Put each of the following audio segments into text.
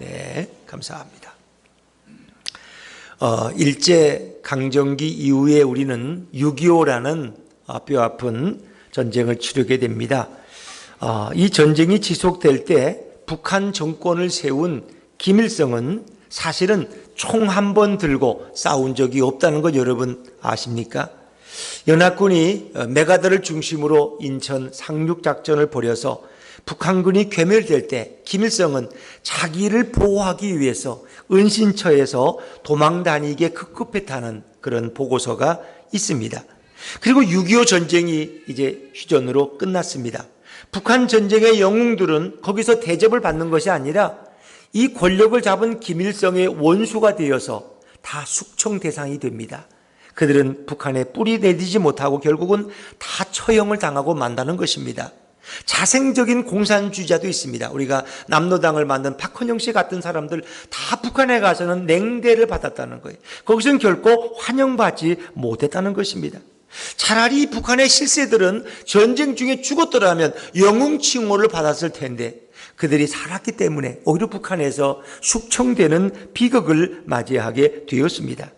네, 감사합니다. 일제 강점기 이후에 우리는 6.25라는 뼈아픈 전쟁을 치르게 됩니다. 이 전쟁이 지속될 때 북한 정권을 세운 김일성은 사실은 총 한 번 들고 싸운 적이 없다는 것 여러분 아십니까? 연합군이 메가더를 중심으로 인천 상륙작전을 벌여서 북한군이 괴멸될 때 김일성은 자기를 보호하기 위해서 은신처에서 도망다니게 급급했다는 그런 보고서가 있습니다. 그리고 6.25 전쟁이 이제 휴전으로 끝났습니다. 북한 전쟁의 영웅들은 거기서 대접을 받는 것이 아니라 이 권력을 잡은 김일성의 원수가 되어서 다 숙청 대상이 됩니다. 그들은 북한에 뿌리 내리지 못하고 결국은 다 처형을 당하고 만다는 것입니다. 자생적인 공산주의자도 있습니다. 우리가 남로당을 만든 박헌영 씨 같은 사람들 다 북한에 가서는 냉대를 받았다는 거예요. 거기서는 결코 환영받지 못했다는 것입니다. 차라리 북한의 실세들은 전쟁 중에 죽었더라면 영웅 칭호를 받았을 텐데 그들이 살았기 때문에 오히려 북한에서 숙청되는 비극을 맞이하게 되었습니다.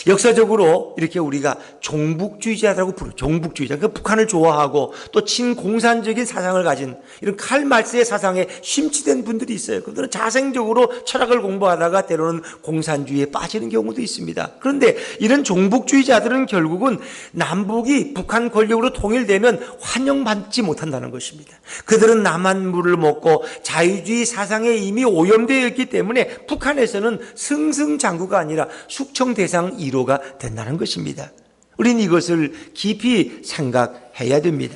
역사적으로 이렇게 우리가 종북주의자라고 부르죠. 종북주의자. 그러니까 북한을 좋아하고 또 친공산적인 사상을 가진 이런 칼 말스의 사상에 심취된 분들이 있어요. 그들은 자생적으로 철학을 공부하다가 때로는 공산주의에 빠지는 경우도 있습니다. 그런데 이런 종북주의자들은 결국은 남북이 북한 권력으로 통일되면 환영받지 못한다는 것입니다. 그들은 남한 물을 먹고 자유주의 사상에 이미 오염되어 있기 때문에 북한에서는 승승장구가 아니라 숙청 대상 1호가 된다는 것입니다. 우리는 이것을 깊이 생각해야 됩니다.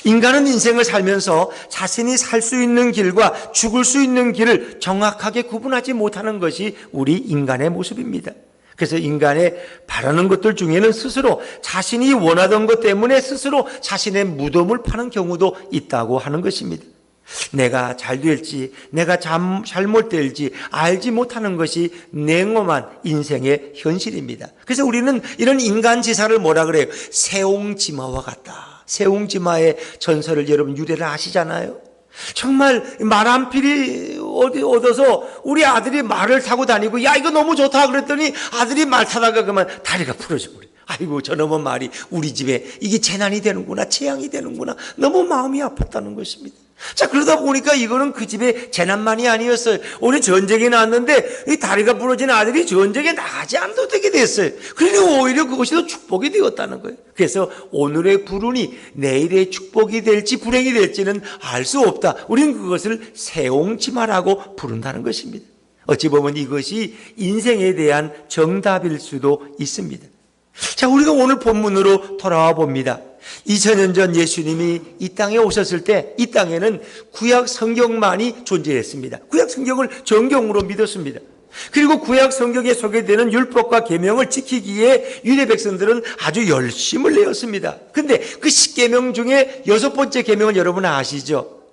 인간은 인생을 살면서 자신이 살 수 있는 길과 죽을 수 있는 길을 정확하게 구분하지 못하는 것이 우리 인간의 모습입니다. 그래서 인간의 바라는 것들 중에는 스스로 자신이 원하던 것 때문에 스스로 자신의 무덤을 파는 경우도 있다고 하는 것입니다. 내가 잘 될지 내가 잘못될지 알지 못하는 것이 냉엄한 인생의 현실입니다. 그래서 우리는 이런 인간지사를 뭐라 그래요? 세옹지마와 같다. 세옹지마의 전설을 여러분 유래를 아시잖아요. 정말 말 한 필이 얻어서 우리 아들이 말을 타고 다니고 야 이거 너무 좋다 그랬더니 아들이 말 타다가 그만 다리가 부러져 버려요. 아이고 저놈의 말이 우리 집에 이게 재난이 되는구나 재앙이 되는구나 너무 마음이 아팠다는 것입니다. 자 그러다 보니까 이거는 그 집에 재난만이 아니었어요. 오늘 전쟁이 났는데 이 다리가 부러진 아들이 전쟁에 나가지 않아도 되게 됐어요. 그러니 오히려 그것이 더 축복이 되었다는 거예요. 그래서 오늘의 불운이 내일의 축복이 될지 불행이 될지는 알 수 없다. 우리는 그것을 세옹지마라고 부른다는 것입니다. 어찌 보면 이것이 인생에 대한 정답일 수도 있습니다. 자, 우리가 오늘 본문으로 돌아와 봅니다. 2000년 전 예수님이 이 땅에 오셨을 때 이 땅에는 구약 성경만이 존재했습니다. 구약 성경을 정경으로 믿었습니다. 그리고 구약 성경에 소개되는 율법과 계명을 지키기에 유대 백성들은 아주 열심을 내었습니다. 근데 그 10계명 중에 6번째 계명은 여러분 아시죠?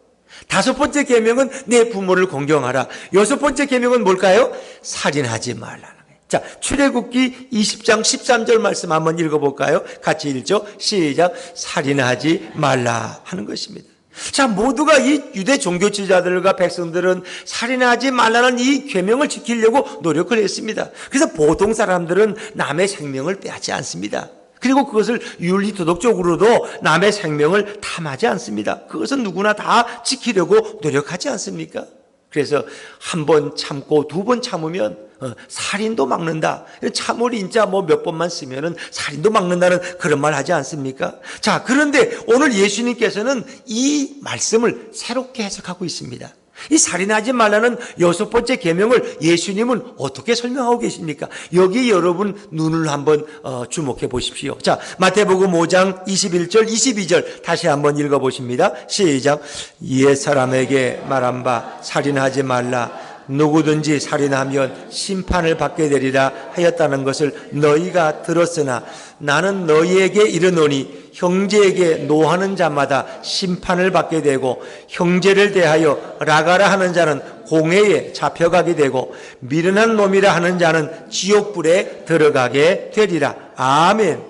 5번째 계명은 내 부모를 공경하라. 6번째 계명은 뭘까요? 살인하지 말라. 자, 출애굽기 20장 13절 말씀 한번 읽어볼까요? 같이 읽죠. 시작. 살인하지 말라 하는 것입니다. 자, 모두가 이 유대 종교지자들과 백성들은 살인하지 말라는 이 계명을 지키려고 노력을 했습니다. 그래서 보통 사람들은 남의 생명을 빼앗지 않습니다. 그리고 그것을 윤리도덕적으로도 남의 생명을 탐하지 않습니다. 그것은 누구나 다 지키려고 노력하지 않습니까? 그래서 한 번 참고 2번 참으면 살인도 막는다. 참을 인자 몇 번만 쓰면은 살인도 막는다는 그런 말 하지 않습니까? 자, 그런데 오늘 예수님께서는 이 말씀을 새롭게 해석하고 있습니다. 이 살인하지 말라는 6번째 계명을 예수님은 어떻게 설명하고 계십니까? 여기 여러분 눈을 한번 주목해 보십시오. 자, 마태복음 5장 21절 22절 다시 한번 읽어보십니다. 시작. 옛 사람에게 말한 바 살인하지 말라. 누구든지 살인하면 심판을 받게 되리라 하였다는 것을 너희가 들었으나 나는 너희에게 이르노니 형제에게 노하는 자마다 심판을 받게 되고 형제를 대하여 라가라 하는 자는 공회에 잡혀가게 되고 미련한 놈이라 하는 자는 지옥불에 들어가게 되리라. 아멘.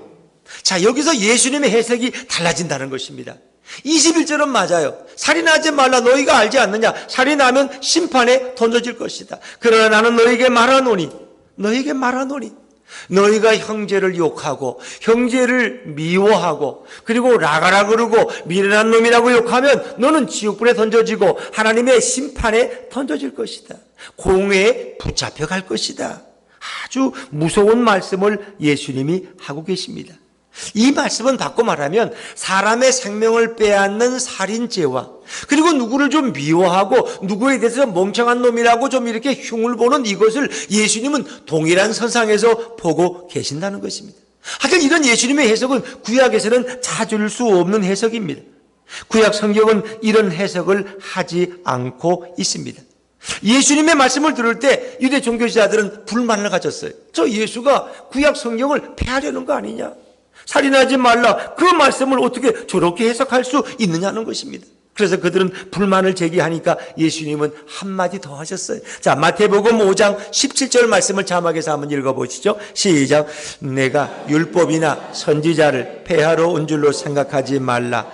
자, 여기서 예수님의 해석이 달라진다는 것입니다. 21절은 맞아요. 살인하지 말라 너희가 알지 않느냐. 살인하면 심판에 던져질 것이다. 그러나 나는 너희에게 말하노니 너희가 형제를 욕하고 형제를 미워하고 그리고 라가라 그러고 미련한 놈이라고 욕하면 너는 지옥불에 던져지고 하나님의 심판에 던져질 것이다. 공회에 붙잡혀 갈 것이다. 아주 무서운 말씀을 예수님이 하고 계십니다. 이 말씀은 바꿔 말하면 사람의 생명을 빼앗는 살인죄와 그리고 누구를 좀 미워하고 누구에 대해서 멍청한 놈이라고 좀 이렇게 흉을 보는 이것을 예수님은 동일한 선상에서 보고 계신다는 것입니다. 하여튼 이런 예수님의 해석은 구약에서는 찾을 수 없는 해석입니다. 구약 성경은 이런 해석을 하지 않고 있습니다. 예수님의 말씀을 들을 때 유대 종교지자들은 불만을 가졌어요. 저 예수가 구약 성경을 폐하려는 거 아니냐? 살인하지 말라 그 말씀을 어떻게 저렇게 해석할 수 있느냐는 것입니다. 그래서 그들은 불만을 제기하니까 예수님은 한마디 더 하셨어요. 자, 마태복음 5장 17절 말씀을 자막에서 한번 읽어보시죠. 시작. 내가 율법이나 선지자를 폐하러 온 줄로 생각하지 말라.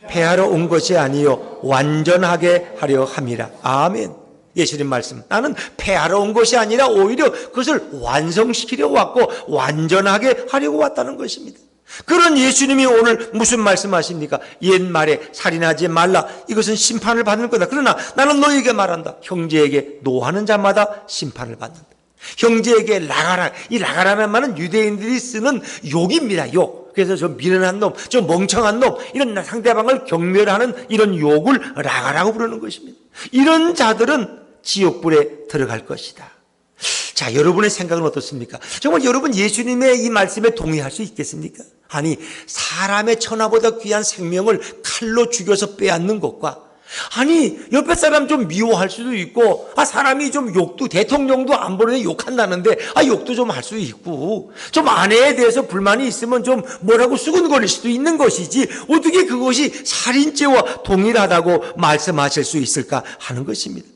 폐하러 온 것이 아니요 완전하게 하려 함이라. 아멘. 예수님 말씀. 나는 폐하러 온 것이 아니라 오히려 그것을 완성시키려 왔고 완전하게 하려고 왔다는 것입니다. 그런 예수님이 오늘 무슨 말씀하십니까? 옛말에 살인하지 말라. 이것은 심판을 받는 거다. 그러나 나는 너희에게 말한다. 형제에게 노하는 자마다 심판을 받는다. 형제에게 라가라. 이 라가라는 말은 유대인들이 쓰는 욕입니다. 욕. 그래서 저 미련한 놈, 저 멍청한 놈, 이런 상대방을 경멸하는 이런 욕을 라가라고 부르는 것입니다. 이런 자들은 지옥불에 들어갈 것이다. 자, 여러분의 생각은 어떻습니까? 정말 여러분 예수님의 이 말씀에 동의할 수 있겠습니까? 아니, 사람의 천하보다 귀한 생명을 칼로 죽여서 빼앗는 것과 아니, 옆에 사람 좀 미워할 수도 있고, 사람이 좀 욕도, 대통령도 안 보는데 욕한다는데, 욕도 좀 할 수 있고, 좀 아내에 대해서 불만이 있으면 좀 뭐라고 수근거릴 수도 있는 것이지, 어떻게 그것이 살인죄와 동일하다고 말씀하실 수 있을까 하는 것입니다.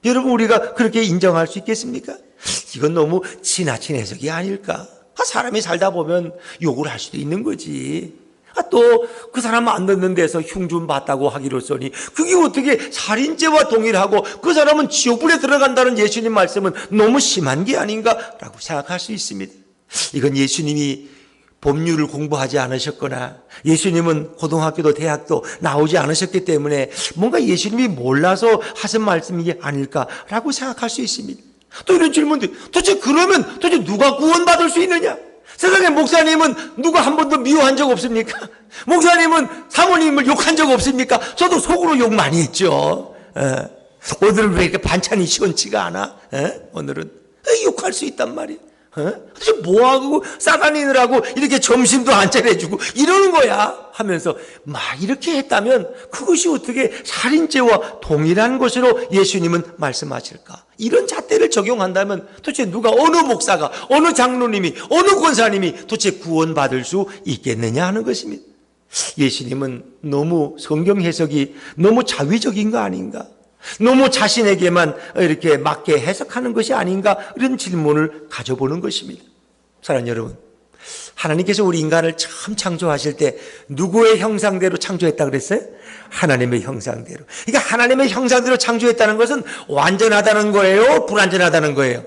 여러분, 우리가 그렇게 인정할 수 있겠습니까? 이건 너무 지나친 해석이 아닐까? 사람이 살다 보면 욕을 할 수도 있는 거지. 또 그 사람 안 듣는 데서 흉 좀 봤다고 하기로서니 그게 어떻게 살인죄와 동일하고 그 사람은 지옥불에 들어간다는 예수님 말씀은 너무 심한 게 아닌가라고 생각할 수 있습니다. 이건 예수님이 법률을 공부하지 않으셨거나 예수님은 고등학교도 대학도 나오지 않으셨기 때문에 뭔가 예수님이 몰라서 하신 말씀이 아닐까라고 생각할 수 있습니다. 또 이런 질문들, 도대체 그러면 도대체 누가 구원받을 수 있느냐? 세상에 목사님은 누가 한 번도 미워한 적 없습니까? 목사님은 사모님을 욕한 적 없습니까? 저도 속으로 욕 많이 했죠. 오늘은 왜 이렇게 반찬이 시원치가 않아? 오늘은 욕할 수 있단 말이에요. 도대체 뭐하고 싸다니느라고 이렇게 점심도 안 차려주고 이러는 거야 하면서 막 이렇게 했다면 그것이 어떻게 살인죄와 동일한 것으로 예수님은 말씀하실까? 이런 잣대를 적용한다면 도대체 누가, 어느 목사가, 어느 장로님이, 어느 권사님이 도대체 구원받을 수 있겠느냐 하는 것입니다. 예수님은 너무 성경 해석이 너무 자위적인 거 아닌가? 너무 자신에게만 이렇게 맞게 해석하는 것이 아닌가? 이런 질문을 가져보는 것입니다. 사랑하는 여러분, 하나님께서 우리 인간을 처음 창조하실 때 누구의 형상대로 창조했다 그랬어요? 하나님의 형상대로. 그러니까 하나님의 형상대로 창조했다는 것은 완전하다는 거예요? 불완전하다는 거예요?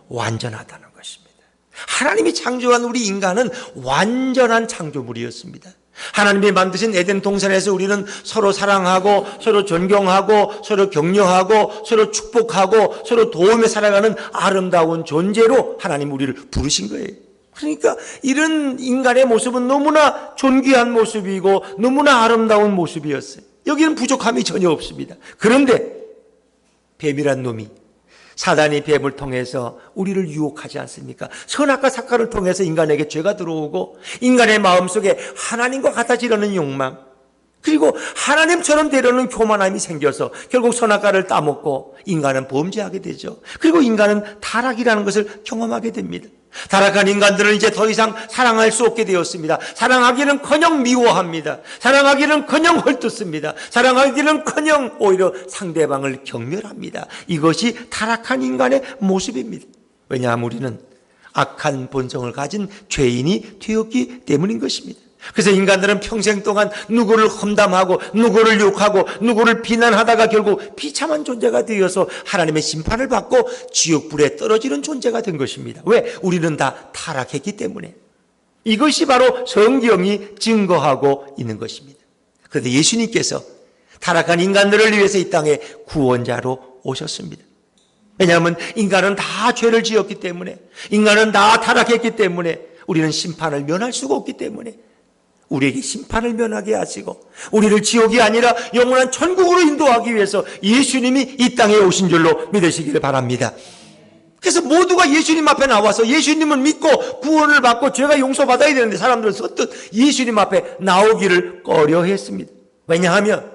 완전하다는 것입니다. 하나님이 창조한 우리 인간은 완전한 창조물이었습니다. 하나님이 만드신 에덴 동산에서 우리는 서로 사랑하고 서로 존경하고 서로 격려하고 서로 축복하고 서로 도우며 살아가는 아름다운 존재로 하나님 우리를 부르신 거예요. 그러니까 이런 인간의 모습은 너무나 존귀한 모습이고 너무나 아름다운 모습이었어요. 여기는 부족함이 전혀 없습니다. 그런데 뱀이란 놈이, 사단이 뱀을 통해서 우리를 유혹하지 않습니까? 선악과 사악을 통해서 인간에게 죄가 들어오고 인간의 마음속에 하나님과 같아지려는 욕망, 그리고 하나님처럼 되려는 교만함이 생겨서 결국 선악과를 따먹고 인간은 범죄하게 되죠. 그리고 인간은 타락이라는 것을 경험하게 됩니다. 타락한 인간들은 이제 더 이상 사랑할 수 없게 되었습니다. 사랑하기는커녕 미워합니다. 사랑하기는커녕 헐뜯습니다. 사랑하기는커녕 오히려 상대방을 경멸합니다. 이것이 타락한 인간의 모습입니다. 왜냐하면 우리는 악한 본성을 가진 죄인이 되었기 때문인 것입니다. 그래서 인간들은 평생 동안 누구를 험담하고 누구를 욕하고 누구를 비난하다가 결국 비참한 존재가 되어서 하나님의 심판을 받고 지옥불에 떨어지는 존재가 된 것입니다. 왜? 우리는 다 타락했기 때문에. 이것이 바로 성경이 증거하고 있는 것입니다. 그런데 예수님께서 타락한 인간들을 위해서 이 땅에 구원자로 오셨습니다. 왜냐하면 인간은 다 죄를 지었기 때문에, 인간은 다 타락했기 때문에, 우리는 심판을 면할 수가 없기 때문에 우리에게 심판을 면하게 하시고 우리를 지옥이 아니라 영원한 천국으로 인도하기 위해서 예수님이 이 땅에 오신 줄로 믿으시기를 바랍니다. 그래서 모두가 예수님 앞에 나와서 예수님을 믿고 구원을 받고 죄가 용서받아야 되는데 사람들은 선뜻 예수님 앞에 나오기를 꺼려했습니다. 왜냐하면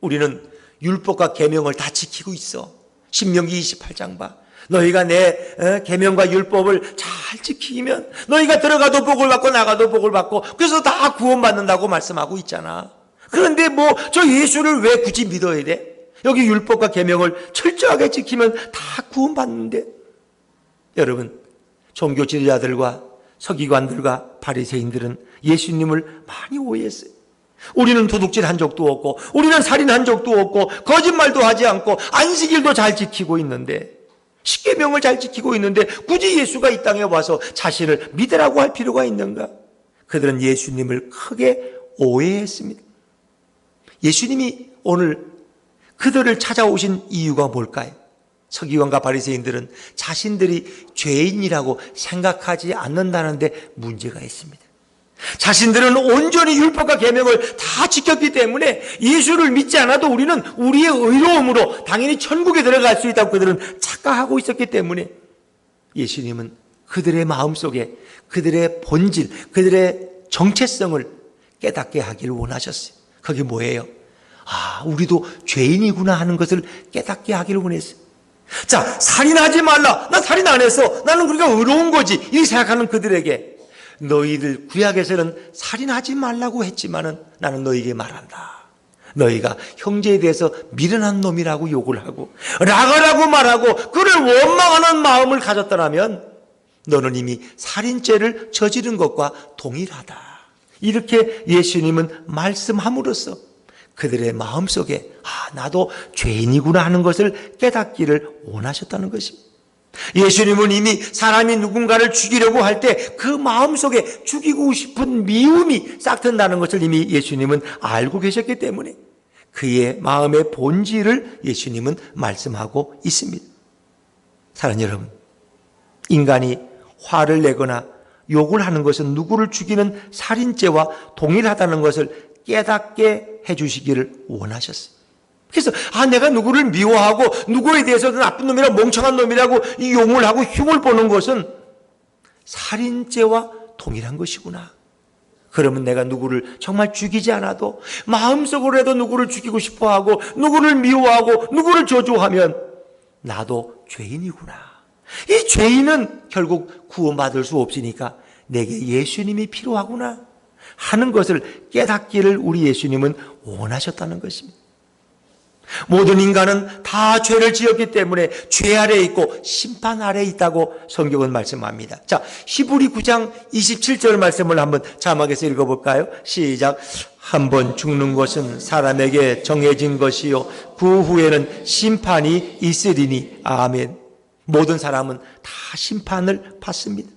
우리는 율법과 계명을 다 지키고 있어. 신명기 28장 봐. 너희가 내 계명과 율법을 잘 지키면 너희가 들어가도 복을 받고 나가도 복을 받고 그래서 다 구원받는다고 말씀하고 있잖아. 그런데 뭐 저 예수를 왜 굳이 믿어야 돼? 여기 율법과 계명을 철저하게 지키면 다 구원받는데. 여러분, 종교 지도자들과 서기관들과 바리새인들은 예수님을 많이 오해했어요. 우리는 도둑질한 적도 없고 우리는 살인한 적도 없고 거짓말도 하지 않고 안식일도 잘 지키고 있는데, 십계명을 잘 지키고 있는데 굳이 예수가 이 땅에 와서 자신을 믿으라고 할 필요가 있는가? 그들은 예수님을 크게 오해했습니다. 예수님이 오늘 그들을 찾아오신 이유가 뭘까요? 서기관과 바리새인들은 자신들이 죄인이라고 생각하지 않는다는데 문제가 있습니다. 자신들은 온전히 율법과 계명을 다 지켰기 때문에 예수를 믿지 않아도 우리는 우리의 의로움으로 당연히 천국에 들어갈 수 있다고 그들은 착각하고 있었기 때문에 예수님은 그들의 마음속에 그들의 본질, 그들의 정체성을 깨닫게 하기를 원하셨어요. 그게 뭐예요? 아, 우리도 죄인이구나 하는 것을 깨닫게 하기를 원했어요. 자, 살인하지 말라. 나 살인 안 했어. 나는 그러니까 의로운 거지. 이렇게 생각하는 그들에게 너희들 구약에서는 살인하지 말라고 했지만은 나는 너희에게 말한다. 너희가 형제에 대해서 미련한 놈이라고 욕을 하고 라가라고 말하고 그를 원망하는 마음을 가졌더라면 너는 이미 살인죄를 저지른 것과 동일하다. 이렇게 예수님은 말씀함으로써 그들의 마음속에 나도 죄인이구나 하는 것을 깨닫기를 원하셨다는 것입니다. 예수님은 이미 사람이 누군가를 죽이려고 할 때 그 마음속에 죽이고 싶은 미움이 싹튼다는 것을 이미 예수님은 알고 계셨기 때문에 그의 마음의 본질을 예수님은 말씀하고 있습니다. 사랑하는 여러분, 인간이 화를 내거나 욕을 하는 것은 누구를 죽이는 살인죄와 동일하다는 것을 깨닫게 해주시기를 원하셨어요. 그래서 내가 누구를 미워하고 누구에 대해서도 나쁜 놈이라고 멍청한 놈이라고 이 용을 하고 흉을 보는 것은 살인죄와 동일한 것이구나. 그러면 내가 누구를 정말 죽이지 않아도 마음속으로라도 누구를 죽이고 싶어하고 누구를 미워하고 누구를 저주하면 나도 죄인이구나. 이 죄인은 결국 구원받을 수 없으니까 내게 예수님이 필요하구나 하는 것을 깨닫기를 우리 예수님은 원하셨다는 것입니다. 모든 인간은 다 죄를 지었기 때문에 죄 아래에 있고 심판 아래에 있다고 성경은 말씀합니다. 자, 히브리 9장 27절 말씀을 한번 자막에서 읽어볼까요? 시작. 한 번 죽는 것은 사람에게 정해진 것이요 그 후에는 심판이 있으리니. 아멘. 모든 사람은 다 심판을 받습니다.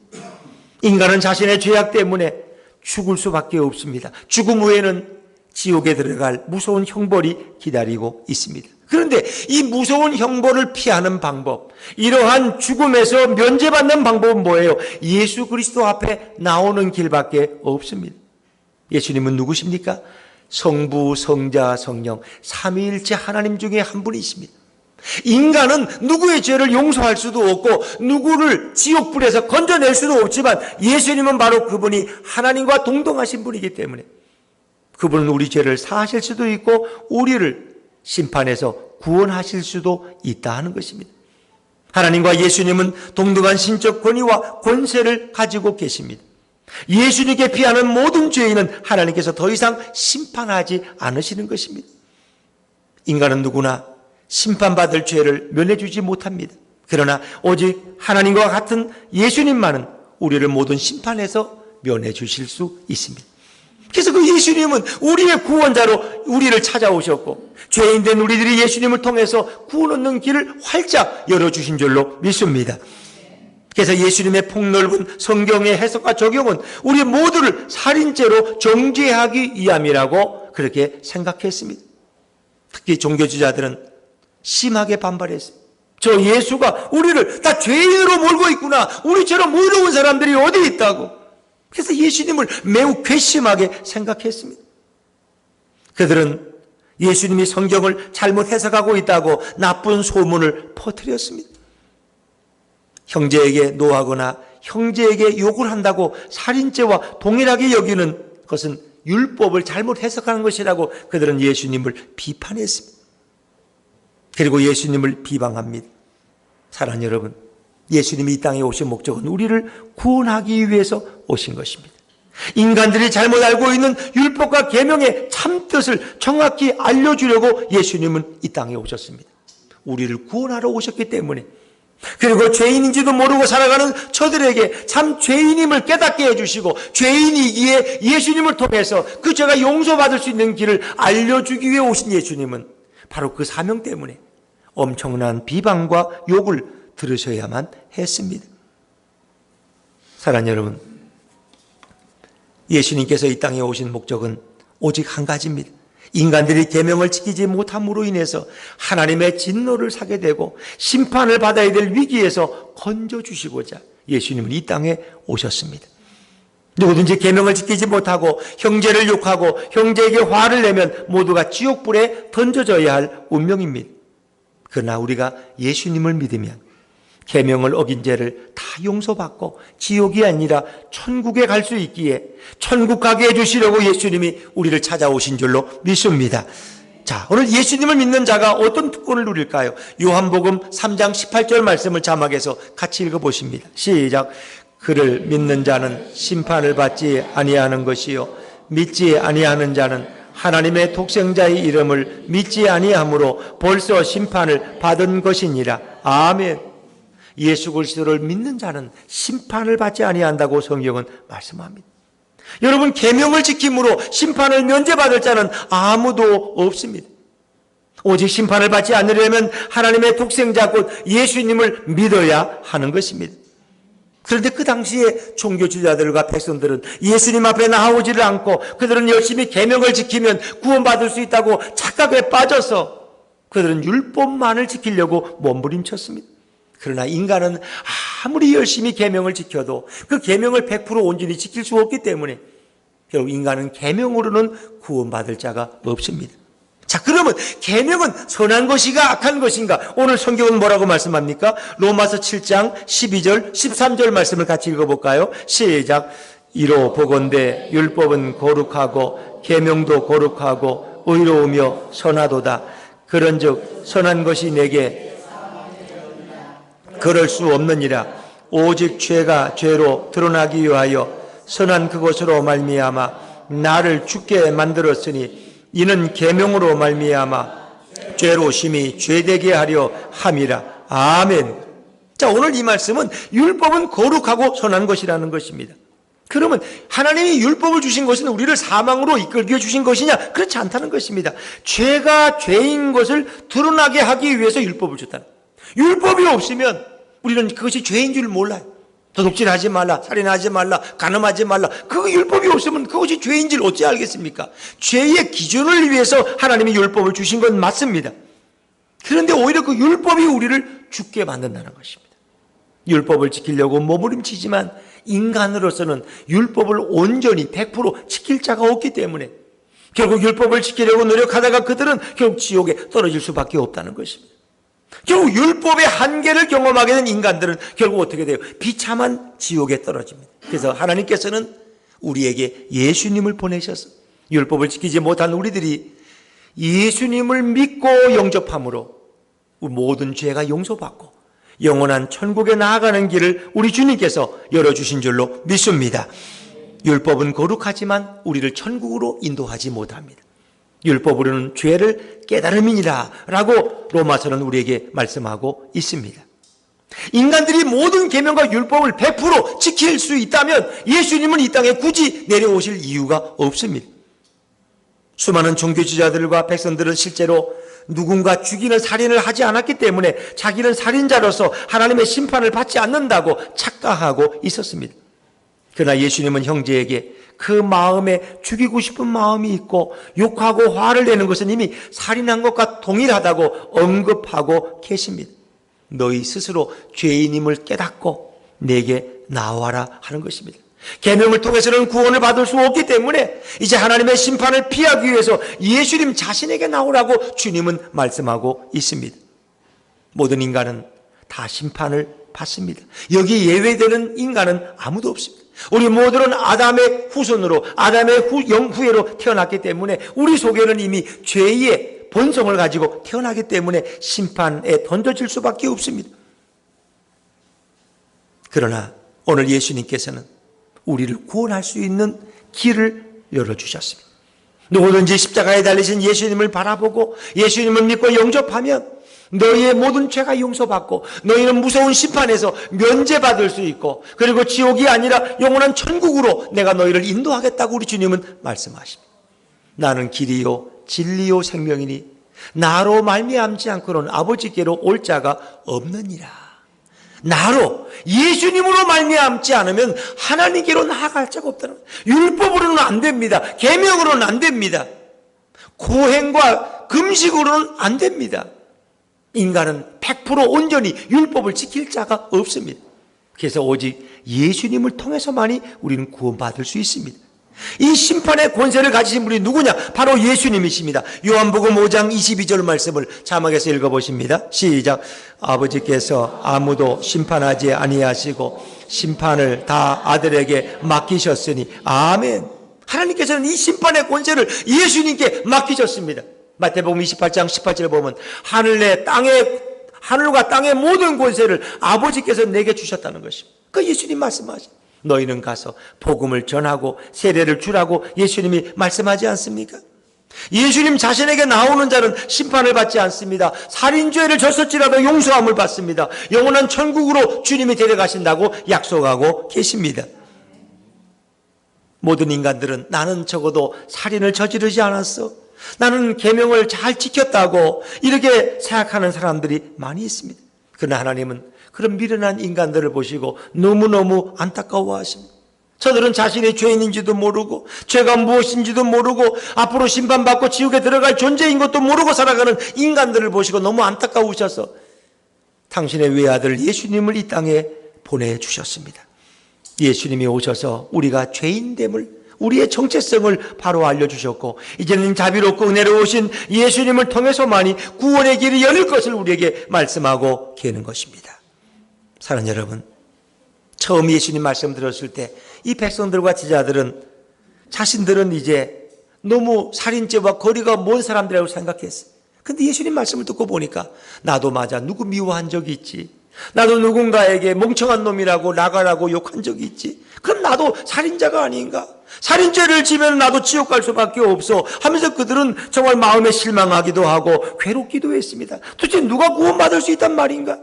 인간은 자신의 죄악 때문에 죽을 수밖에 없습니다. 죽음 후에는 지옥에 들어갈 무서운 형벌이 기다리고 있습니다. 그런데 이 무서운 형벌을 피하는 방법, 이러한 죽음에서 면제받는 방법은 뭐예요? 예수 그리스도 앞에 나오는 길밖에 없습니다. 예수님은 누구십니까? 성부, 성자, 성령, 삼위일체 하나님 중에 한 분이십니다. 인간은 누구의 죄를 용서할 수도 없고 누구를 지옥불에서 건져낼 수도 없지만 예수님은 바로 그분이 하나님과 동등하신 분이기 때문에 그분은 우리 죄를 사하실 수도 있고 우리를 심판해서 구원하실 수도 있다 하는 것입니다. 하나님과 예수님은 동등한 신적 권위와 권세를 가지고 계십니다. 예수님께 피하는 모든 죄인은 하나님께서 더 이상 심판하지 않으시는 것입니다. 인간은 누구나 심판받을 죄를 면해주지 못합니다. 그러나 오직 하나님과 같은 예수님만은 우리를 모든 심판에서 면해주실 수 있습니다. 그래서 그 예수님은 우리의 구원자로 우리를 찾아오셨고 죄인된 우리들이 예수님을 통해서 구원 얻는 길을 활짝 열어주신 줄로 믿습니다. 그래서 예수님의 폭넓은 성경의 해석과 적용은 우리 모두를 살인죄로 정죄하기 위함이라고 그렇게 생각했습니다. 특히 종교주의자들은 심하게 반발했습니다. 저 예수가 우리를 다 죄인으로 몰고 있구나. 우리처럼 의로운 사람들이 어디 있다고. 그래서 예수님을 매우 괘씸하게 생각했습니다. 그들은 예수님이 성경을 잘못 해석하고 있다고 나쁜 소문을 퍼뜨렸습니다. 형제에게 노하거나 형제에게 욕을 한다고 살인죄와 동일하게 여기는 것은 율법을 잘못 해석하는 것이라고 그들은 예수님을 비판했습니다. 그리고 예수님을 비방합니다. 사랑하는 여러분, 예수님이 이 땅에 오신 목적은 우리를 구원하기 위해서 오신 것입니다. 인간들이 잘못 알고 있는 율법과 계명의 참뜻을 정확히 알려주려고 예수님은 이 땅에 오셨습니다. 우리를 구원하러 오셨기 때문에, 그리고 죄인인지도 모르고 살아가는 저들에게 참 죄인임을 깨닫게 해주시고 죄인이기에 예수님을 통해서 그 죄가 용서받을 수 있는 길을 알려주기 위해 오신 예수님은 바로 그 사명 때문에 엄청난 비방과 욕을 들으셔야만 했습니다. 사랑하는 여러분, 예수님께서 이 땅에 오신 목적은 오직 한 가지입니다. 인간들이 계명을 지키지 못함으로 인해서 하나님의 진노를 사게 되고 심판을 받아야 될 위기에서 건져주시고자 예수님은 이 땅에 오셨습니다. 누구든지 계명을 지키지 못하고 형제를 욕하고 형제에게 화를 내면 모두가 지옥불에 던져져야 할 운명입니다. 그러나 우리가 예수님을 믿으면 계명을 어긴 죄를 다 용서받고 지옥이 아니라 천국에 갈 수 있기에 천국 가게 해주시려고 예수님이 우리를 찾아오신 줄로 믿습니다. 자, 오늘 예수님을 믿는 자가 어떤 특권을 누릴까요? 요한복음 3장 18절 말씀을 자막해서 같이 읽어보십니다. 시작. 그를 믿는 자는 심판을 받지 아니하는 것이요 믿지 아니하는 자는 하나님의 독생자의 이름을 믿지 아니함으로 벌써 심판을 받은 것이니라. 아멘. 예수 그리스도를 믿는 자는 심판을 받지 아니한다고 성경은 말씀합니다. 여러분, 계명을 지킴으로 심판을 면제받을 자는 아무도 없습니다. 오직 심판을 받지 않으려면 하나님의 독생자 곧 예수님을 믿어야 하는 것입니다. 그런데 그 당시에 종교주의자들과 백성들은 예수님 앞에 나오지를 않고 그들은 열심히 계명을 지키면 구원받을 수 있다고 착각에 빠져서 그들은 율법만을 지키려고 몸부림쳤습니다. 그러나 인간은 아무리 열심히 계명을 지켜도 그 계명을 100% 온전히 지킬 수 없기 때문에 결국 인간은 계명으로는 구원받을 자가 없습니다. 자, 그러면 계명은 선한 것인가 악한 것인가? 오늘 성경은 뭐라고 말씀합니까? 로마서 7장 12절 13절 말씀을 같이 읽어볼까요? 시작. 이로 보건대 율법은 거룩하고 계명도 거룩하고 의로우며 선하도다. 그런즉 선한 것이 내게 그럴 수 없느니라. 오직 죄가 죄로 드러나기 위하여 선한 그것으로 말미암아 나를 죽게 만들었으니 이는 계명으로 말미암아 죄로 심히 죄되게 하려 함이라. 아멘. 자, 오늘 이 말씀은 율법은 거룩하고 선한 것이라는 것입니다. 그러면 하나님이 율법을 주신 것은 우리를 사망으로 이끌게 주신 것이냐? 그렇지 않다는 것입니다. 죄가 죄인 것을 드러나게 하기 위해서 율법을 줬다는 거예요. 율법이 없으면 우리는 그것이 죄인 줄 몰라요. 도둑질하지 말라, 살인하지 말라, 간음하지 말라. 그 율법이 없으면 그것이 죄인 줄 어찌 알겠습니까? 죄의 기준을 위해서 하나님이 율법을 주신 건 맞습니다. 그런데 오히려 그 율법이 우리를 죽게 만든다는 것입니다. 율법을 지키려고 몸부림치지만 인간으로서는 율법을 온전히 100% 지킬 자가 없기 때문에 결국 율법을 지키려고 노력하다가 그들은 결국 지옥에 떨어질 수밖에 없다는 것입니다. 결국 율법의 한계를 경험하게 된 인간들은 결국 어떻게 돼요? 비참한 지옥에 떨어집니다. 그래서 하나님께서는 우리에게 예수님을 보내셔서 율법을 지키지 못한 우리들이 예수님을 믿고 영접함으로 모든 죄가 용서받고 영원한 천국에 나아가는 길을 우리 주님께서 열어주신 줄로 믿습니다. 율법은 거룩하지만 우리를 천국으로 인도하지 못합니다. 율법으로는 죄를 깨달음이니라 라고 로마서는 우리에게 말씀하고 있습니다. 인간들이 모든 계명과 율법을 100% 지킬 수 있다면 예수님은 이 땅에 굳이 내려오실 이유가 없습니다. 수많은 종교 지도자들과 백성들은 실제로 누군가 죽이는 살인을 하지 않았기 때문에 자기는 살인자로서 하나님의 심판을 받지 않는다고 착각하고 있었습니다. 그러나 예수님은 형제에게 그 마음에 죽이고 싶은 마음이 있고 욕하고 화를 내는 것은 이미 살인한 것과 동일하다고 언급하고 계십니다. 너희 스스로 죄인임을 깨닫고 내게 나와라 하는 것입니다. 계명을 통해서는 구원을 받을 수 없기 때문에 이제 하나님의 심판을 피하기 위해서 예수님 자신에게 나오라고 주님은 말씀하고 있습니다. 모든 인간은 다 심판을 받습니다. 여기 예외되는 인간은 아무도 없습니다. 우리 모두는 아담의 후손으로 아담의 후예로 태어났기 때문에 우리 속에는 이미 죄의 본성을 가지고 태어나기 때문에 심판에 던져질 수밖에 없습니다. 그러나 오늘 예수님께서는 우리를 구원할 수 있는 길을 열어주셨습니다. 누구든지 십자가에 달리신 예수님을 바라보고 예수님을 믿고 영접하면 너희의 모든 죄가 용서받고 너희는 무서운 심판에서 면제받을 수 있고 그리고 지옥이 아니라 영원한 천국으로 내가 너희를 인도하겠다고 우리 주님은 말씀하십니다. 나는 길이요 진리요 생명이니 나로 말미암지 않고는 아버지께로 올 자가 없느니라. 나로 예수님으로 말미암지 않으면 하나님께로 나아갈 자가 없다는 거예요. 율법으로는 안 됩니다. 계명으로는 안 됩니다. 고행과 금식으로는 안 됩니다. 인간은 100% 온전히 율법을 지킬 자가 없습니다. 그래서 오직 예수님을 통해서만이 우리는 구원받을 수 있습니다. 이 심판의 권세를 가지신 분이 누구냐? 바로 예수님이십니다. 요한복음 5장 22절 말씀을 자막에서 읽어보십니다. 시작. 아버지께서 아무도 심판하지 아니하시고 심판을 다 아들에게 맡기셨으니 아멘. 하나님께서는 이 심판의 권세를 예수님께 맡기셨습니다. 마태복음 28장 18절에 보면 하늘과 땅의 모든 권세를 아버지께서 내게 주셨다는 것입니다. 그 예수님 말씀하십니다. 너희는 가서 복음을 전하고 세례를 주라고 예수님이 말씀하지 않습니까? 예수님 자신에게 나오는 자는 심판을 받지 않습니다. 살인죄를 졌을지라도 용서함을 받습니다. 영원한 천국으로 주님이 데려가신다고 약속하고 계십니다. 모든 인간들은 나는 적어도 살인을 저지르지 않았어, 나는 계명을 잘 지켰다고 이렇게 생각하는 사람들이 많이 있습니다. 그러나 하나님은 그런 미련한 인간들을 보시고 너무너무 안타까워하십니다. 저들은 자신이 죄인인지도 모르고 죄가 무엇인지도 모르고 앞으로 심판받고 지옥에 들어갈 존재인 것도 모르고 살아가는 인간들을 보시고 너무 안타까우셔서 당신의 외아들 예수님을 이 땅에 보내주셨습니다. 예수님이 오셔서 우리가 죄인됨을, 우리의 정체성을 바로 알려주셨고 이제는 자비롭고 은혜로우신 예수님을 통해서만이 구원의 길이 열릴 것을 우리에게 말씀하고 계는 것입니다. 사랑하는 여러분, 처음 예수님 말씀 들었을 때 이 백성들과 제자들은 자신들은 이제 너무 살인죄와 거리가 먼 사람들이라고 생각했어요. 근데 예수님 말씀을 듣고 보니까 나도 맞아 누구 미워한 적이 있지, 나도 누군가에게 멍청한 놈이라고 나가라고 욕한 적이 있지, 그럼 나도 살인자가 아닌가, 살인죄를 지면 나도 지옥 갈 수밖에 없어 하면서 그들은 정말 마음에 실망하기도 하고 괴롭기도 했습니다. 도대체 누가 구원받을 수 있단 말인가?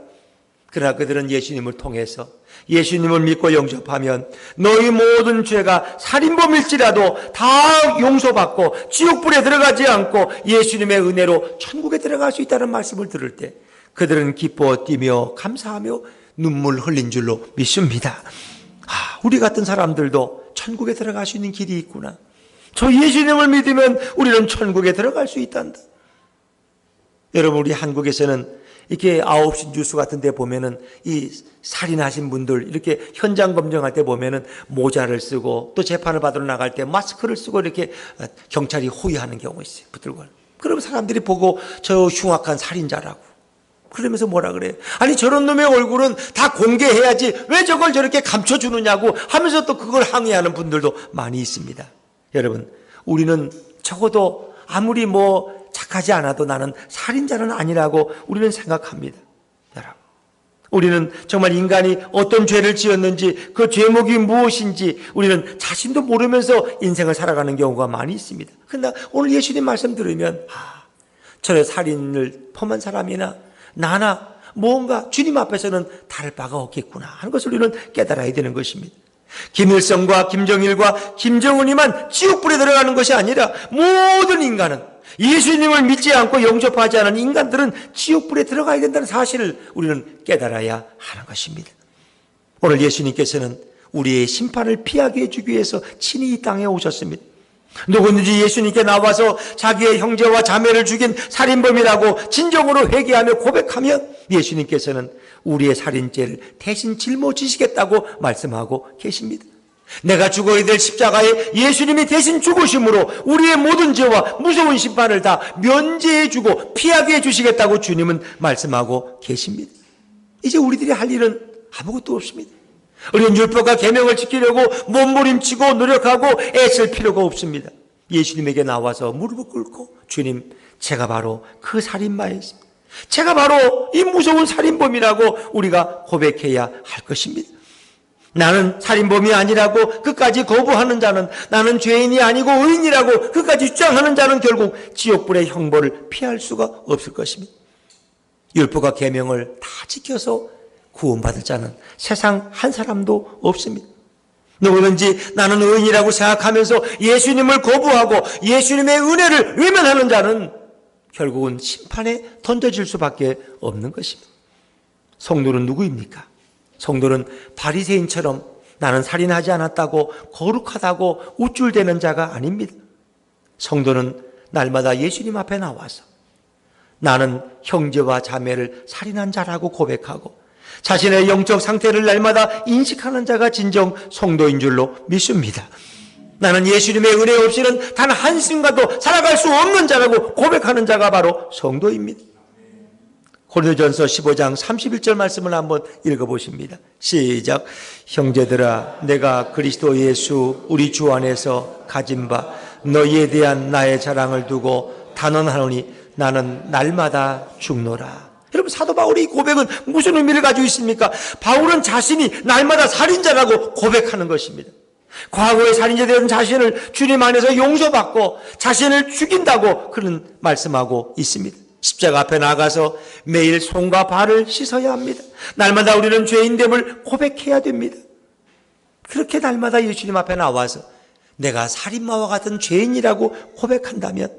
그러나 그들은 예수님을 통해서 예수님을 믿고 영접하면 너희 모든 죄가 살인범일지라도 다 용서받고 지옥불에 들어가지 않고 예수님의 은혜로 천국에 들어갈 수 있다는 말씀을 들을 때 그들은 기뻐 뛰며 감사하며 눈물 흘린 줄로 믿습니다. 우리 같은 사람들도 천국에 들어갈 수 있는 길이 있구나. 저 예수님을 믿으면 우리는 천국에 들어갈 수 있단다. 여러분, 우리 한국에서는 이렇게 9시 뉴스 같은 데 보면은 이 살인하신 분들 이렇게 현장 검증할 때 보면은 모자를 쓰고 또 재판을 받으러 나갈 때 마스크를 쓰고 이렇게 경찰이 호위하는 경우가 있어요. 붙들고. 그러면 사람들이 보고 저 흉악한 살인자라고. 그러면서 뭐라 그래요? 아니 저런 놈의 얼굴은 다 공개해야지 왜 저걸 저렇게 감춰주느냐고 하면서 또 그걸 항의하는 분들도 많이 있습니다. 여러분, 우리는 적어도 아무리 착하지 않아도 나는 살인자는 아니라고 우리는 생각합니다. 여러분, 우리는 정말 인간이 어떤 죄를 지었는지 그 죄목이 무엇인지 우리는 자신도 모르면서 인생을 살아가는 경우가 많이 있습니다. 그러나 오늘 예수님 말씀 들으면 저런 살인을 범한 사람이나 나나 뭔가 주님 앞에서는 다를 바가 없겠구나 하는 것을 우리는 깨달아야 되는 것입니다. 김일성과 김정일과 김정은이만 지옥불에 들어가는 것이 아니라 모든 인간은, 예수님을 믿지 않고 영접하지 않은 인간들은 지옥불에 들어가야 된다는 사실을 우리는 깨달아야 하는 것입니다. 오늘 예수님께서는 우리의 심판을 피하게 해주기 위해서 친히 이 땅에 오셨습니다. 누구든지 예수님께 나와서 자기의 형제와 자매를 죽인 살인범이라고 진정으로 회개하며 고백하면 예수님께서는 우리의 살인죄를 대신 짊어지시겠다고 말씀하고 계십니다. 내가 죽어야 될 십자가에 예수님이 대신 죽으심으로 우리의 모든 죄와 무서운 심판을 다 면제해 주고 피하게 해 주시겠다고 주님은 말씀하고 계십니다. 이제 우리들이 할 일은 아무것도 없습니다. 우리는 율법과 계명을 지키려고 몸부림치고 노력하고 애쓸 필요가 없습니다. 예수님에게 나와서 무릎을 꿇고, 주님, 제가 바로 그 살인마였습니다. 제가 바로 이 무서운 살인범이라고 우리가 고백해야 할 것입니다. 나는 살인범이 아니라고 끝까지 거부하는 자는, 나는 죄인이 아니고 의인이라고 끝까지 주장하는 자는 결국 지옥불의 형벌을 피할 수가 없을 것입니다. 율법과 계명을 다 지켜서 구원받을 자는 세상 한 사람도 없습니다. 누구든지 나는 의인이라고 생각하면서 예수님을 거부하고 예수님의 은혜를 외면하는 자는 결국은 심판에 던져질 수밖에 없는 것입니다. 성도는 누구입니까? 성도는 바리새인처럼 나는 살인하지 않았다고 거룩하다고 우쭐대는 자가 아닙니다. 성도는 날마다 예수님 앞에 나와서 나는 형제와 자매를 살인한 자라고 고백하고 자신의 영적 상태를 날마다 인식하는 자가 진정 성도인 줄로 믿습니다. 나는 예수님의 은혜 없이는 단 한순간도 살아갈 수 없는 자라고 고백하는 자가 바로 성도입니다. 고린도전서 15장 31절 말씀을 한번 읽어보십니다. 시작. 형제들아, 내가 그리스도 예수 우리 주 안에서 가진 바 너희에 대한 나의 자랑을 두고 단언하노니 나는 날마다 죽노라. 여러분, 사도 바울의 이 고백은 무슨 의미를 가지고 있습니까? 바울은 자신이 날마다 살인자라고 고백하는 것입니다. 과거의 살인자에 대한 자신을 주님 안에서 용서받고 자신을 죽인다고 그런 말씀하고 있습니다. 십자가 앞에 나가서 매일 손과 발을 씻어야 합니다. 날마다 우리는 죄인됨을 고백해야 됩니다. 그렇게 날마다 예수님 앞에 나와서 내가 살인마와 같은 죄인이라고 고백한다면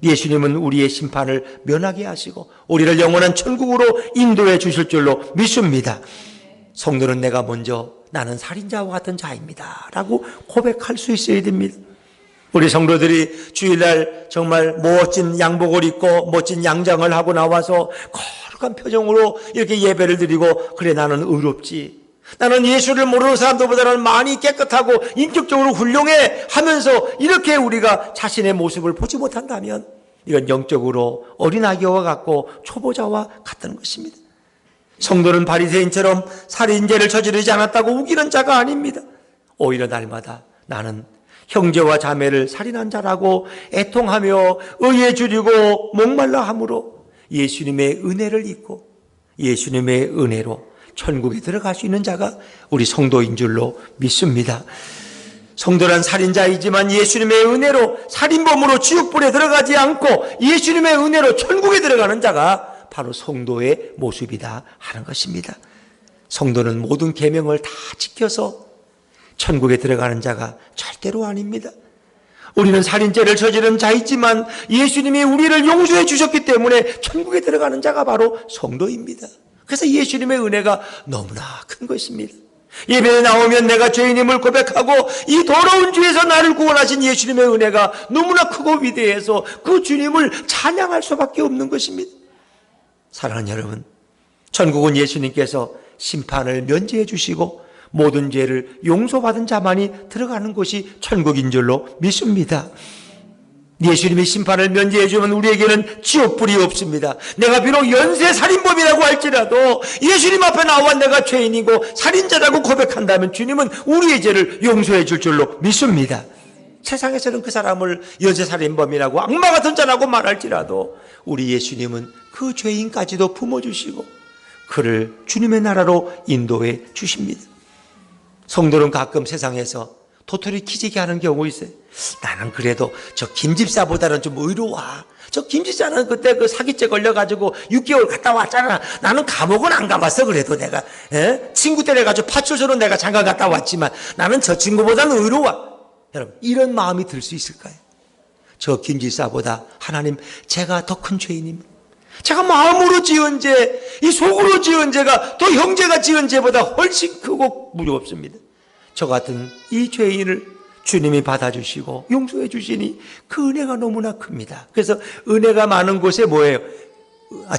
예수님은 우리의 심판을 면하게 하시고 우리를 영원한 천국으로 인도해 주실 줄로 믿습니다. 성도는 내가 먼저 나는 살인자와 같은 자입니다 라고 고백할 수 있어야 됩니다. 우리 성도들이 주일날 정말 멋진 양복을 입고 멋진 양장을 하고 나와서 거룩한 표정으로 이렇게 예배를 드리고, 그래 나는 의롭지, 나는 예수를 모르는 사람들보다는 많이 깨끗하고 인격적으로 훌륭해 하면서 이렇게 우리가 자신의 모습을 보지 못한다면 이건 영적으로 어린아기와 같고 초보자와 같다는 것입니다. 성도는 바리새인처럼 살인죄를 저지르지 않았다고 우기는 자가 아닙니다. 오히려 날마다 나는 형제와 자매를 살인한 자라고 애통하며 의에 줄이고 목말라 함으로 예수님의 은혜를 입고 예수님의 은혜로 천국에 들어갈 수 있는 자가 우리 성도인 줄로 믿습니다. 성도란 살인자이지만 예수님의 은혜로 살인범으로 지옥불에 들어가지 않고 예수님의 은혜로 천국에 들어가는 자가 바로 성도의 모습이다 하는 것입니다. 성도는 모든 계명을 다 지켜서 천국에 들어가는 자가 절대로 아닙니다. 우리는 살인죄를 저지른 자이지만 예수님이 우리를 용서해 주셨기 때문에 천국에 들어가는 자가 바로 성도입니다. 그래서 예수님의 은혜가 너무나 큰 것입니다. 예배에 나오면 내가 죄인임을 고백하고 이 더러운 죄에서 나를 구원하신 예수님의 은혜가 너무나 크고 위대해서 그 주님을 찬양할 수밖에 없는 것입니다. 사랑하는 여러분, 천국은 예수님께서 심판을 면제해 주시고 모든 죄를 용서받은 자만이 들어가는 곳이 천국인 줄로 믿습니다. 예수님이 심판을 면제해 주면 우리에게는 지옥불이 없습니다. 내가 비록 연쇄 살인범이라고 할지라도 예수님 앞에 나와 내가 죄인이고 살인자라고 고백한다면 주님은 우리의 죄를 용서해 줄 줄로 믿습니다. 세상에서는 그 사람을 연쇄 살인범이라고 악마 같은 자라고 말할지라도 우리 예수님은 그 죄인까지도 품어주시고 그를 주님의 나라로 인도해 주십니다. 성도는 가끔 세상에서 도토리 키재기 하는 경우 있어요. 나는 그래도 저 김집사보다는 좀 의로워. 저 김지자는 그때 그 사기죄 걸려가지고 6개월 갔다 왔잖아. 나는 감옥은 안 가봤어. 그래도 내가 친구 때려가지고 파출소로 내가 잠깐 갔다 왔지만 나는 저 친구보다는 의로워. 여러분, 이런 마음이 들 수 있을까요? 저 김지사보다 하나님, 제가 더 큰 죄인입니다. 제가 마음으로 지은 죄, 이 속으로 지은 죄가 또 형제가 지은 죄보다 훨씬 크고 무겁습니다. 저 같은 이 죄인을 주님이 받아주시고 용서해 주시니 그 은혜가 너무나 큽니다. 그래서 은혜가 많은 곳에 뭐예요?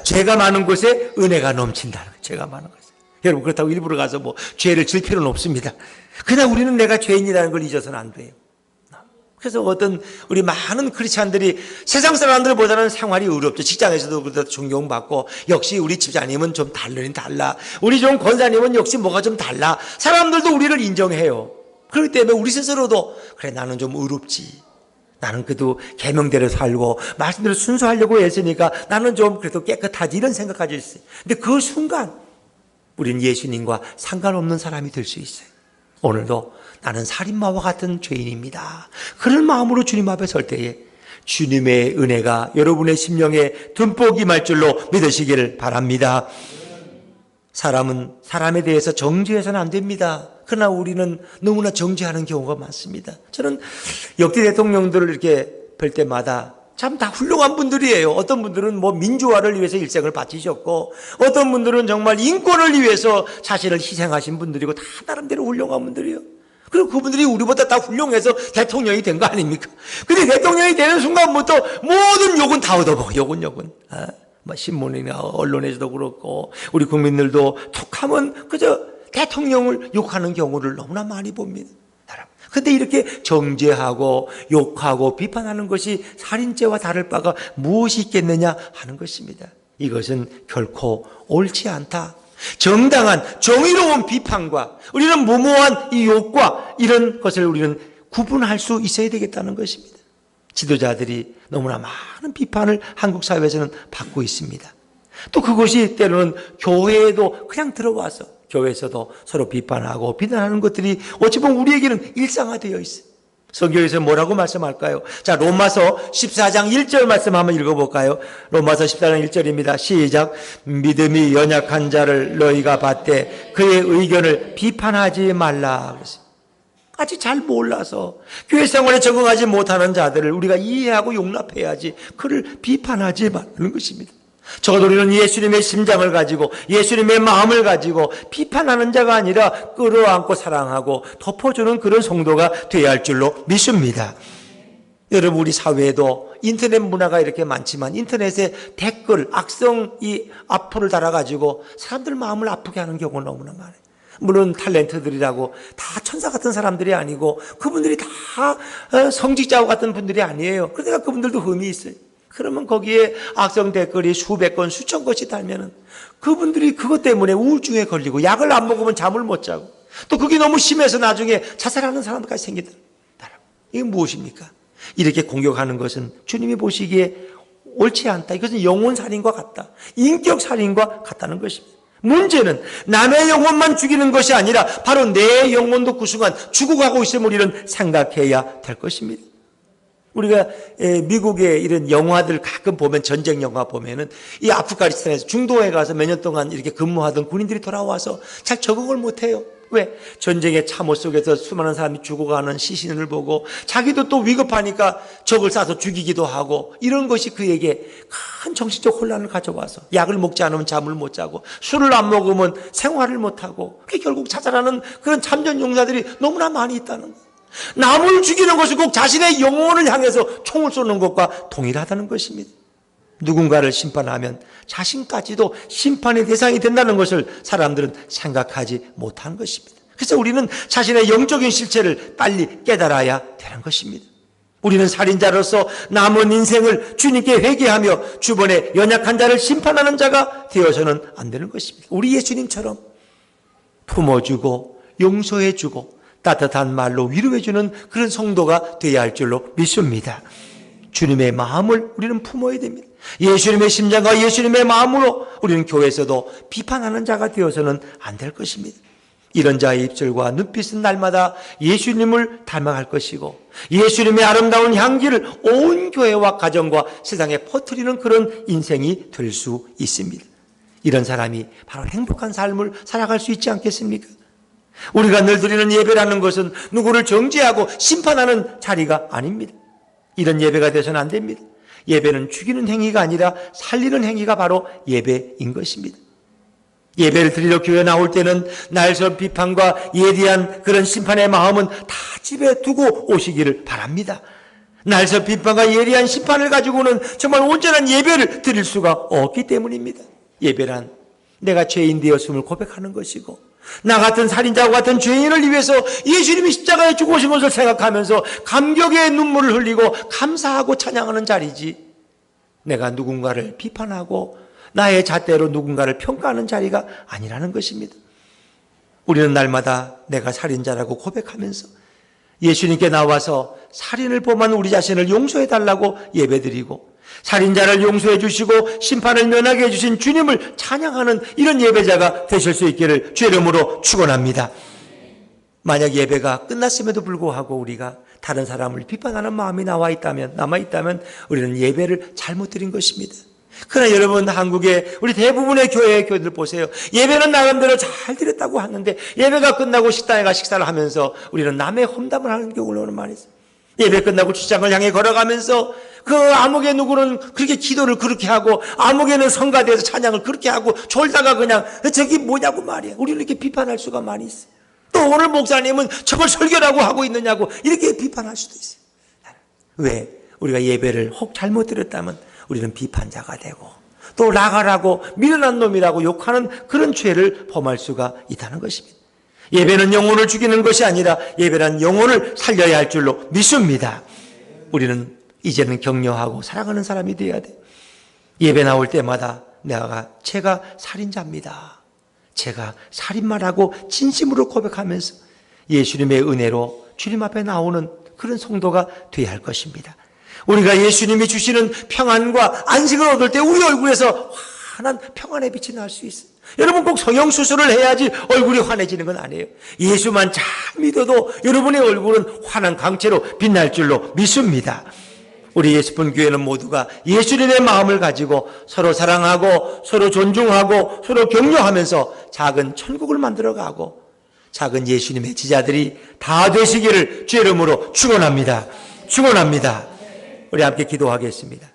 죄가 많은 곳에 은혜가 넘친다는 거예요. 죄가 많은 곳에. 여러분, 그렇다고 일부러 가서 뭐 죄를 질 필요는 없습니다. 그냥 우리는 내가 죄인이라는 걸 잊어서는 안 돼요. 그래서 어떤 우리 많은 크리스찬들이 세상 사람들보다는 생활이 어렵죠. 직장에서도 그래도 존경받고, 역시 우리 집사님은 좀 달라. 우리 좀 권사님은 역시 뭐가 좀 달라. 사람들도 우리를 인정해요. 그렇기 때문에 우리 스스로도 그래, 나는 좀 의롭지. 나는 그래도 계명대로 살고 말씀대로 순수하려고 했으니까 나는 좀 그래도 깨끗하지, 이런 생각까지 있어요. 근데 그 순간 우리는 예수님과 상관없는 사람이 될 수 있어요. 오늘도 나는 살인마와 같은 죄인입니다. 그런 마음으로 주님 앞에 설 때에 주님의 은혜가 여러분의 심령에 듬뿍 임할 줄로 믿으시기를 바랍니다. 사람은 사람에 대해서 정죄해서는 안 됩니다. 그러나 우리는 너무나 정죄하는 경우가 많습니다. 저는 역대 대통령들을 이렇게 뵐 때마다 참 다 훌륭한 분들이에요. 어떤 분들은 뭐 민주화를 위해서 일생을 바치셨고, 어떤 분들은 정말 인권을 위해서 자신을 희생하신 분들이고, 다 나름대로 훌륭한 분들이에요. 그리고 그분들이 우리보다 다 훌륭해서 대통령이 된 거 아닙니까? 근데 대통령이 되는 순간부터 모든 욕은 다 얻어먹어. 욕은. 뭐 신문이나 언론에서도 그렇고 우리 국민들도 툭하면 그저 대통령을 욕하는 경우를 너무나 많이 봅니다. 그런데 이렇게 정죄하고 욕하고 비판하는 것이 살인죄와 다를 바가 무엇이 있겠느냐 하는 것입니다. 이것은 결코 옳지 않다. 정당한 정의로운 비판과 우리는 무모한 이 욕과 이런 것을 우리는 구분할 수 있어야 되겠다는 것입니다. 지도자들이 너무나 많은 비판을 한국 사회에서는 받고 있습니다. 또 그것이 때로는 교회에도 그냥 들어와서 교회에서도 서로 비판하고 비난하는 것들이 어찌 보면 우리에게는 일상화되어 있어요. 성경에서 뭐라고 말씀할까요? 자, 로마서 14장 1절 말씀 한번 읽어볼까요? 로마서 14장 1절입니다. 시작. 믿음이 연약한 자를 너희가 받되 그의 의견을 비판하지 말라. 아직 잘 몰라서 교회 생활에 적응하지 못하는 자들을 우리가 이해하고 용납해야지, 그를 비판하지 말라는 것입니다. 적어도 우리는 예수님의 심장을 가지고 예수님의 마음을 가지고 비판하는 자가 아니라 끌어안고 사랑하고 덮어주는 그런 성도가 되어야 할 줄로 믿습니다. 여러분, 우리 사회에도 인터넷 문화가 이렇게 많지만 인터넷에 댓글, 악성 이 악플을 달아가지고 사람들 마음을 아프게 하는 경우가 너무나 많아요. 물론 탤런트들이라고 다 천사 같은 사람들이 아니고 그분들이 다 성직자와 같은 분들이 아니에요. 그러니까 그분들도 흠이 있어요. 그러면 거기에 악성 댓글이 수백 건, 수천 건씩 달면은 그분들이 그것 때문에 우울증에 걸리고 약을 안 먹으면 잠을 못 자고 또 그게 너무 심해서 나중에 자살하는 사람까지 생기더라. 이게 무엇입니까? 이렇게 공격하는 것은 주님이 보시기에 옳지 않다. 이것은 영혼살인과 같다. 인격살인과 같다는 것입니다. 문제는 남의 영혼만 죽이는 것이 아니라 바로 내 영혼도 그 순간 죽어가고 있음을 우리는 생각해야 될 것입니다. 우리가 미국의 이런 영화들 가끔 보면, 전쟁 영화 보면은 이 아프가니스탄에서 중동에 가서 몇 년 동안 이렇게 근무하던 군인들이 돌아와서 잘 적응을 못해요. 왜? 전쟁의 참호 속에서 수많은 사람이 죽어가는 시신을 보고 자기도 또 위급하니까 적을 쏴서 죽이기도 하고, 이런 것이 그에게 큰 정신적 혼란을 가져와서 약을 먹지 않으면 잠을 못 자고 술을 안 먹으면 생활을 못하고, 결국 자살하는 그런 참전 용사들이 너무나 많이 있다는 거예요. 남을 죽이는 것이 꼭 자신의 영혼을 향해서 총을 쏘는 것과 동일하다는 것입니다. 누군가를 심판하면 자신까지도 심판의 대상이 된다는 것을 사람들은 생각하지 못한 것입니다. 그래서 우리는 자신의 영적인 실체를 빨리 깨달아야 되는 것입니다. 우리는 살인자로서 남은 인생을 주님께 회개하며 주변에 연약한 자를 심판하는 자가 되어서는 안 되는 것입니다. 우리 예수님처럼 품어주고 용서해주고 따뜻한 말로 위로해주는 그런 성도가 되어야 할 줄로 믿습니다. 주님의 마음을 우리는 품어야 됩니다. 예수님의 심장과 예수님의 마음으로 우리는 교회에서도 비판하는 자가 되어서는 안 될 것입니다. 이런 자의 입술과 눈빛은 날마다 예수님을 닮아갈 것이고 예수님의 아름다운 향기를 온 교회와 가정과 세상에 퍼뜨리는 그런 인생이 될 수 있습니다. 이런 사람이 바로 행복한 삶을 살아갈 수 있지 않겠습니까? 우리가 늘 드리는 예배라는 것은 누구를 정죄하고 심판하는 자리가 아닙니다. 이런 예배가 돼서는 안 됩니다. 예배는 죽이는 행위가 아니라 살리는 행위가 바로 예배인 것입니다. 예배를 드리러 교회 나올 때는 날선 비판과 예리한 그런 심판의 마음은 다 집에 두고 오시기를 바랍니다. 날선 비판과 예리한 심판을 가지고는 정말 온전한 예배를 드릴 수가 없기 때문입니다. 예배란 내가 죄인 되었음을 고백하는 것이고 나 같은 살인자와 같은 죄인을 위해서 예수님이 십자가에 죽으신 것을 생각하면서 감격의 눈물을 흘리고 감사하고 찬양하는 자리지, 내가 누군가를 비판하고 나의 잣대로 누군가를 평가하는 자리가 아니라는 것입니다. 우리는 날마다 내가 살인자라고 고백하면서 예수님께 나와서 살인을 범한 우리 자신을 용서해달라고 예배드리고 살인자를 용서해 주시고 심판을 면하게 해주신 주님을 찬양하는 이런 예배자가 되실 수 있기를 주의 이름으로 축원합니다. 만약 예배가 끝났음에도 불구하고 우리가 다른 사람을 비판하는 마음이 남아있다면 우리는 예배를 잘못 드린 것입니다. 그러나 여러분, 한국의 우리 대부분의 교회들 보세요. 예배는 나름대로 잘 드렸다고 하는데 예배가 끝나고 식당에 가 식사를 하면서 우리는 남의 험담을 하는 경우는 많이 있어요. 예배 끝나고 주장을 향해 걸어가면서 그 아무개 누구는 그렇게 기도를 그렇게 하고 아무개는 성가대에서 찬양을 그렇게 하고 졸다가 그냥 저기 뭐냐고 말이야. 우리는 이렇게 비판할 수가 많이 있어요. 또 오늘 목사님은 저걸 설교라고 하고 있느냐고 이렇게 비판할 수도 있어요. 왜? 우리가 예배를 혹 잘못 드렸다면 우리는 비판자가 되고 또 나가라고 미련한 놈이라고 욕하는 그런 죄를 범할 수가 있다는 것입니다. 예배는 영혼을 죽이는 것이 아니라 예배란 영혼을 살려야 할 줄로 믿습니다. 우리는 이제는 격려하고 사랑하는 사람이 되어야 돼. 예배 나올 때마다 제가 살인자입니다. 제가 살인만 하고 진심으로 고백하면서 예수님의 은혜로 주님 앞에 나오는 그런 성도가 되어야 할 것입니다. 우리가 예수님이 주시는 평안과 안식을 얻을 때 우리 얼굴에서 환한 평안의 빛이 날 수 있어요. 여러분, 꼭 성형수술을 해야지 얼굴이 환해지는 건 아니에요. 예수만 잘 믿어도 여러분의 얼굴은 환한 강체로 빛날 줄로 믿습니다. 우리 예수분 교회는 모두가 예수님의 마음을 가지고 서로 사랑하고 서로 존중하고 서로 격려하면서 작은 천국을 만들어가고 작은 예수님의 지자들이 다 되시기를 주의 이름으로 축원합니다. 축원합니다. 우리 함께 기도하겠습니다.